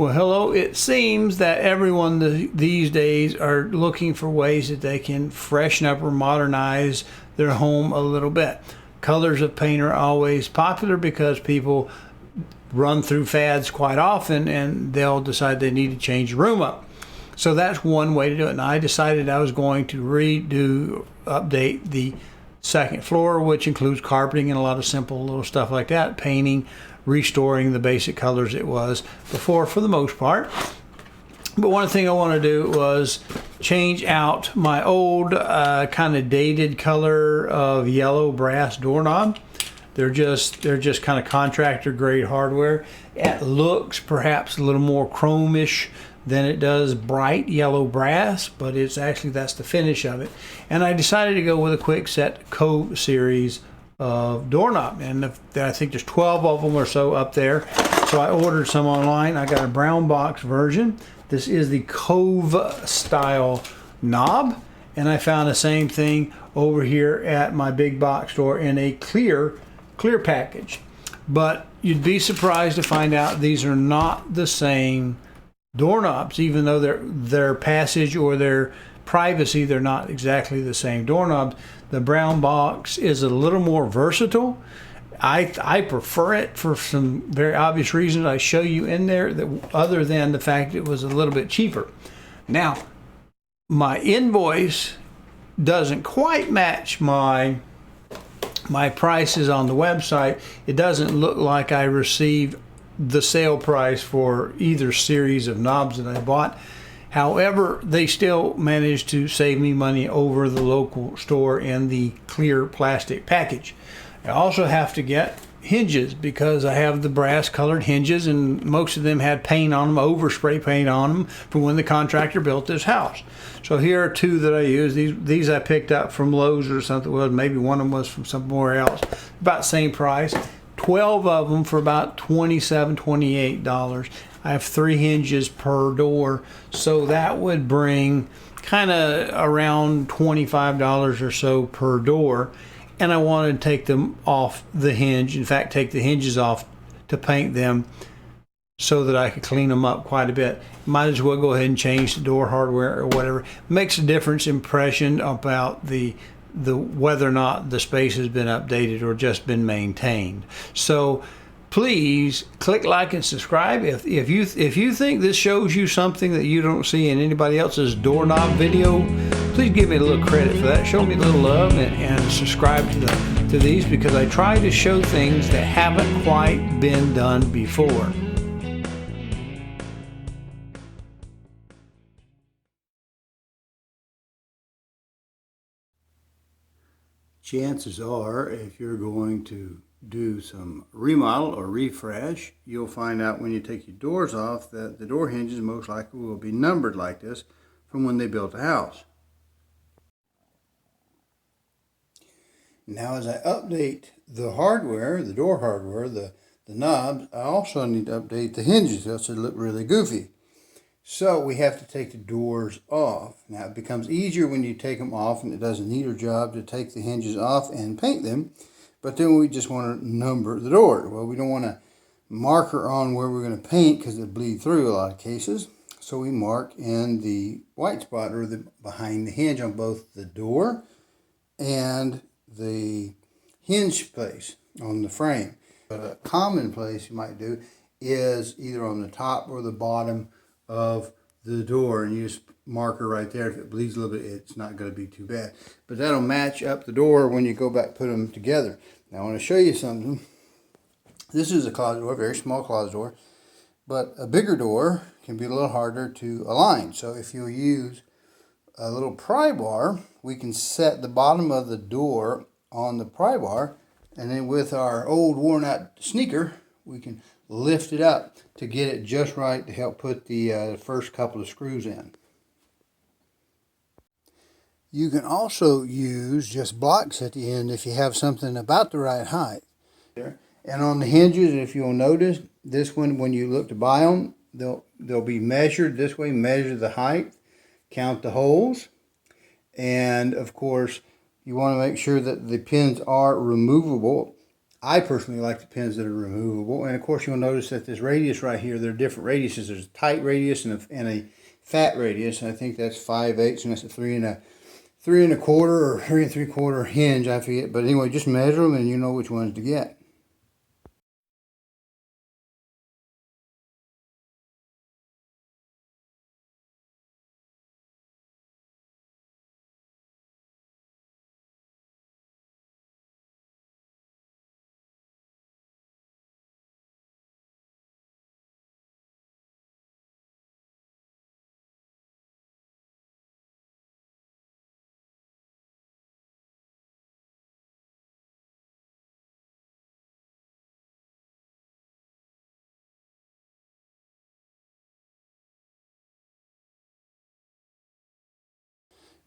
Well, hello. It seems that everyone these days are looking for ways that they can freshen up or modernize their home a little bit. Colors of paint are always popular because people run through fads quite often and they'll decide they need to change the room up. So that's one way to do it. And I decided I was going to update the second floor, which includes carpeting and a lot of simple little stuff like that, painting, restoring the basic colors it was before for the most part. But one thing I want to do was change out my old kind of dated color of yellow brass doorknob. They're just kind of contractor grade hardware. It looks perhaps a little more chromish than it does bright yellow brass, but it's actually, that's the finish of it. And I decided to go with a quick set Cove series of doorknob, and I think there's 12 of them or so up there. So I ordered some online. I got a brown box version. This is the Cove style knob, and I found the same thing over here at my big box store in a clear package. But you'd be surprised to find out these are not the same doorknobs, even though their passage or their privacy, they're not exactly the same doorknobs. The brown box is a little more versatile. I prefer it for some very obvious reasons I show you in there, that other than the fact it was a little bit cheaper. Now, my invoice doesn't quite match my prices on the website. It doesn't look like I received the sale price for either series of knobs that I bought. However, they still managed to save me money over the local store in the clear plastic package. I also have to get hinges because I have the brass colored hinges, and most of them had paint on them, overspray paint on them from when the contractor built this house. So here are two that I use. These I picked up from Lowe's or something. Well, maybe one of them was from somewhere else. About the same price. 12 of them for about $27, $28. I have 3 hinges per door, so that would bring kind of around $25 or so per door. And I wanted to take them off the hinge. In fact, take the hinges off to paint them so that I could clean them up quite a bit. Might as well go ahead and change the door hardware or whatever. Makes a difference impression about the whether or not the space has been updated or just been maintained. So please click like and subscribe. If you think this shows you something that you don't see in anybody else's doorknob video, please give me a little credit for that. Show me a little love and subscribe to these, because I try to show things that haven't quite been done before. Chances are, if you're going to do some remodel or refresh, you'll find out when you take your doors off that the door hinges most likely will be numbered like this from when they built the house. Now, as I update the hardware, the door hardware, the knobs, I also need to update the hinges, else it'll look really goofy. So we have to take the doors off. Now, it becomes easier when you take them off, and it does a neater job to take the hinges off and paint them. But then we just want to number the door. Well, we don't want to marker on where we're going to paint because it bleed through a lot of cases. So we mark in the white spot, or behind the hinge, on both the door and the hinge place on the frame. But a common place you might do is either on the top or the bottom of the door, and you just marker right there. If it bleeds a little bit, it's not going to be too bad, but that'll match up the door when you go back put them together. Now I want to show you something. This is a closet door, very small closet door, but a bigger door can be a little harder to align. So if you use a little pry bar, we can set the bottom of the door on the pry bar, and then with our old worn out sneaker we can lift it up to get it just right to help put the first couple of screws in. You can also use just blocks at the end if you have something about the right height. And on the hinges, if you'll notice, this one, when you look to buy them, they'll be measured this way. Measure the height, count the holes, and of course you want to make sure that the pins are removable I personally like the pins that are removable. And of course, you'll notice that this radius right here, there are different radiuses. There's a tight radius and a fat radius. I think that's 5/8, and that's a 3 1/4 or 3 3/4 hinge. I forget. But anyway, just measure them and you know which ones to get.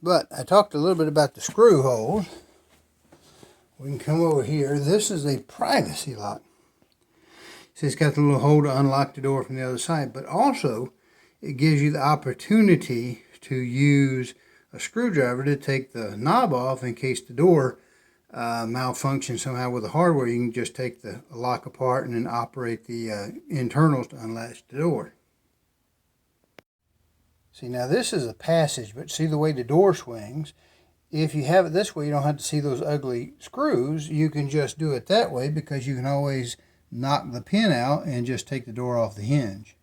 But I talked a little bit about the screw holes. We can come over here. This is a privacy lock. So it's got the little hole to unlock the door from the other side, but also it gives you the opportunity to use a screwdriver to take the knob off in case the door malfunctions somehow with the hardware. You can just take the lock apart and then operate the internals to unlatch the door. See, now this is a passage, but see the way the door swings? If you have it this way, you don't have to see those ugly screws. You can just do it that way because you can always knock the pin out and just take the door off the hinge.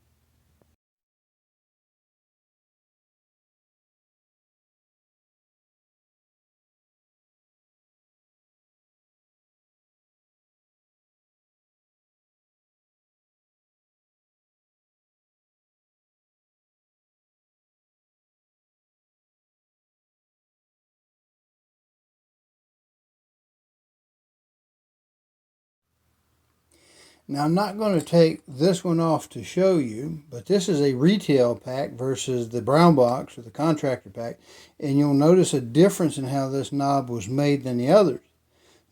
Now I'm not going to take this one off to show you, but this is a retail pack versus the brown box or the contractor pack, and you'll notice a difference in how this knob was made than the others.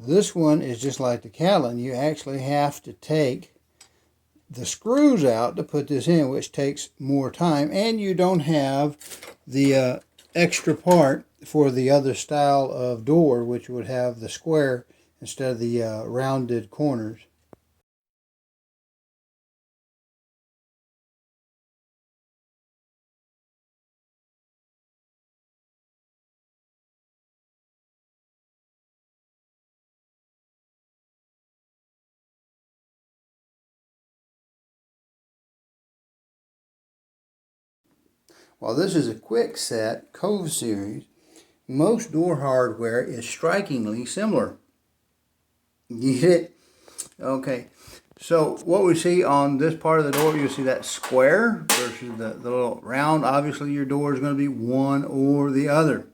This one is just like the Callan. You actually have to take the screws out to put this in, which takes more time, and you don't have the extra part for the other style of door, which would have the square instead of the rounded corners. While this is a quick set Cove series, most door hardware is strikingly similar. Get it? Okay. So what we see on this part of the door, you'll see that square versus the little round. Obviously your door is going to be one or the other.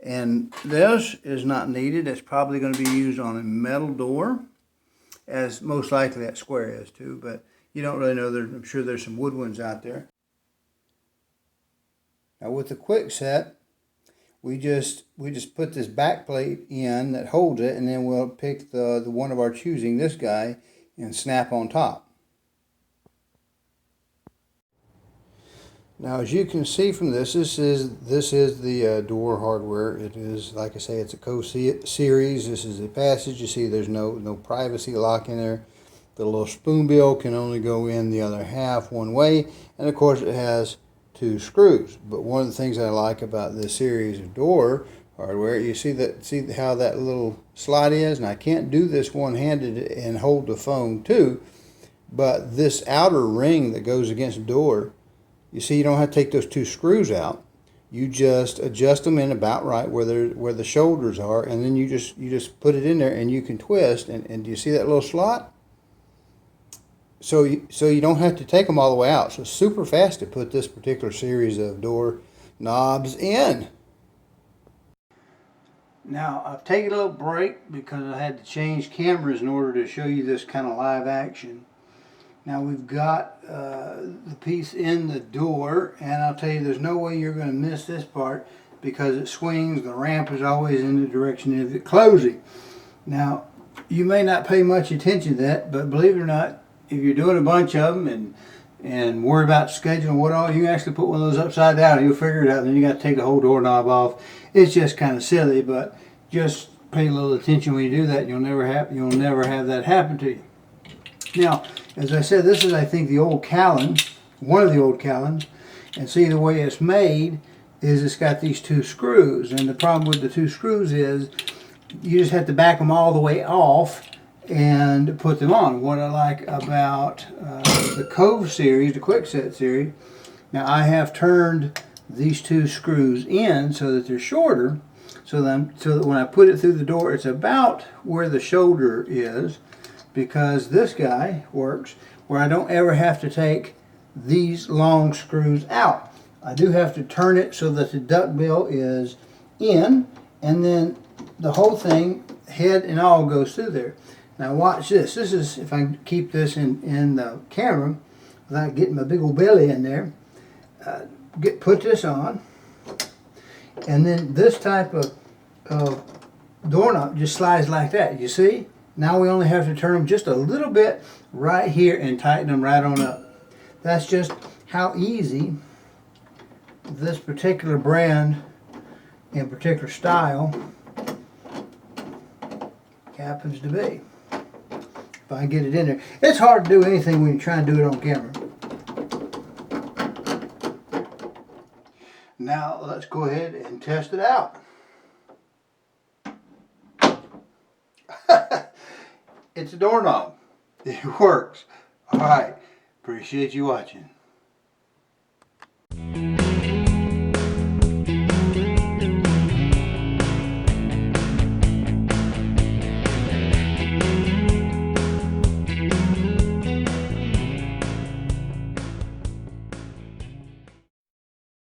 And this is not needed. It's probably going to be used on a metal door, as most likely that square is too, but you don't really know. I'm sure there's some wood ones out there. Now with the quick set, we just put this back plate in that holds it, and then we'll pick the one of our choosing, this guy, and snap on top. Now as you can see from this is the door hardware. It is, like I say, it's a Cove series. This is a passage. You see there's no privacy lock in there. The little spoonbill can only go in the other half one way, and of course it has 2 screws. But one of the things I like about this series of door hardware, you see how that little slide is, and I can't do this one-handed and hold the phone too, but this outer ring that goes against the door, you see you don't have to take those 2 screws out. You just adjust them in about right where the shoulders are, and then you just put it in there and you can twist, and do you see that little slot? So you don't have to take them all the way out. So it's super fast to put this particular series of door knobs in. Now I've taken a little break because I had to change cameras in order to show you this kind of live action. Now we've got the piece in the door, and I'll tell you there's no way you're going to miss this part because it swings. The ramp is always in the direction of it closing. Now you may not pay much attention to that, but believe it or not, if you're doing a bunch of them and worry about scheduling what all, you can actually put one of those upside down and you'll figure it out. Then you got to take the whole doorknob off. It's just kind of silly, but just pay a little attention when you do that. You'll never have that happen to you. Now, as I said, this is, I think, the old Callan, one of the old Callans, and see the way it's made is it's got these two screws, and the problem with the two screws is you just have to back them all the way off and put them on. What I like about the Cove series, the Quickset series, now I have turned these two screws in so that they're shorter, so that when I put it through the door, it's about where the shoulder is, because this guy works where I don't ever have to take these long screws out. I do have to turn it so that the duckbill is in, and then the whole thing, head and all, goes through there. Now watch this. This is, if I can keep this in the camera without getting my big old belly in there, put this on, and then this type of doorknob just slides like that. You see? Now we only have to turn them just a little bit right here and tighten them right on up. That's just how easy this particular brand and particular style happens to be. If I get it in there. It's hard to do anything when you try and do it on camera. Now let's go ahead and test it out. It's a doorknob. It works. Alright. Appreciate you watching.